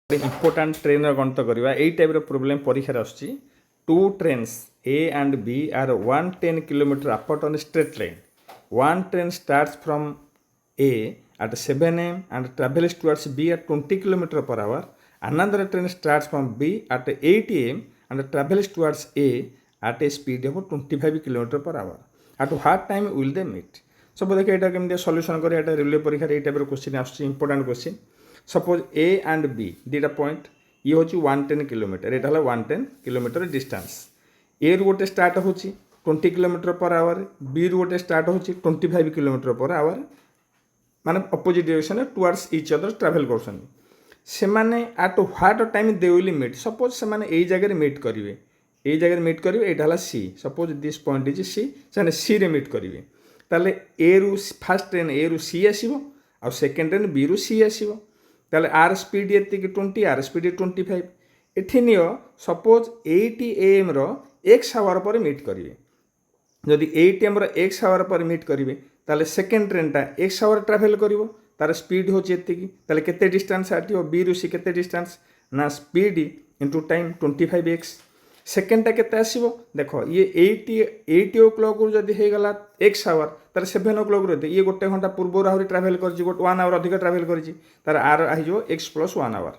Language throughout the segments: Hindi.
इम्पोर्टाट ट्रेन गणित करवा यही टाइप प्रोब्लेम परीक्षार आसुच्ची two trains A and B are 110 kilometre apart on straight line one train starts from A at 7 am and travels towards B at 20 km per hour. Another train starts from B at 8 am and travels towards A at a speed of 25 km per hour. At what time will they meet? सब देखिए यहाँ केमती सल्यूशन कर रेलवे परीक्षा ये type question as important question suppose A and B दुटा पॉइंट ये हूँ 110 किलोमीटर यहाँ है 110 किलोमीटर डिस्टेंस ए रु गोटे स्टार्ट हो 20 किलोमीटर पर आवर बी रु गोटे स्टार्ट हो 25 किलोमीटर पर आवर माने opposite direction towards each other travel करछन से माने at what time they will meet suppose say माने एई जगह मीट करिवे एई जगह मीट करिवे एटा हला C suppose this point is C say C रे मीट करिवे ताले ए रु फर्स्ट ट्रेन ए रु सी आसीबो आ सेकंड ट्रेन बी रु सी आसीबो ताले आर स्पीड एति 20 आर स्पीड 25 एठी नियो सपोज 80 am रो x आवर पर मीट करिवे जदि 8 am रो x आवर पर मीट करिवे ताले सेकेंड ट्रेनटा एक्स आवर ट्राभेल करिवो तार स्पीड होची एतिकी ताले केते डिस्टेंस आटियो बी रु सी केते डिस्टेंस ना स्पीड इंटू टाइम 25x सेकेंडटा केते आसीबो देखो ये 80 ओ क्लॉक रु जदी हे गला एक्स आवर तार 7 ओ क्लॉक रु ये गोटे घंटा पूर्व राहुरी ट्राभेल करची गोट 1 आवर अधिक ट्राभेल करची तार आर आही जो x + 1 आवर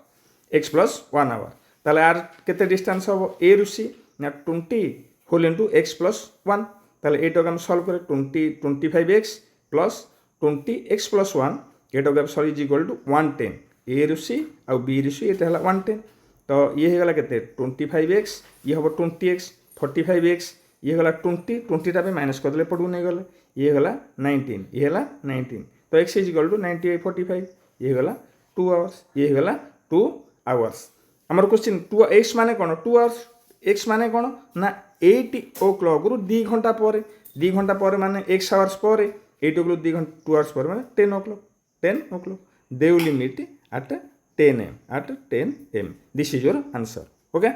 x + 1 आवर ताले आर केते डिस्टेंस हो ए रु सी ना 20 होल इनटू x + 1 ताले एटा हम सॉल्व करे 25x प्लस 20x + 1 एटा हम सॉल्व इज इक्वल टू 110 ए रु सी आ बी रु सी एटा हला 110 तो ये गला केते 25x ये हम 20x 45x ये गला 20 टा पे माइनस कर देले पडू नहीं गले ये गला 19 ये गला 19 तो x इज इक्वल टू 9845 ये गला 2 आवर्स ये गला 2 आवर्स हमर क्वेश्चन 2x माने कोन 2 आवर्स x माने कोन ना 8 ओ क्लॉक रु 2 घंटा पर 2 घंटा पर माने x आवर्स पर 8 ओ क्लॉक 2 घंटा 2 आवर्स पर माने 10 o'clock they will meet at 10 am at 10 am. This is your answer. Okay.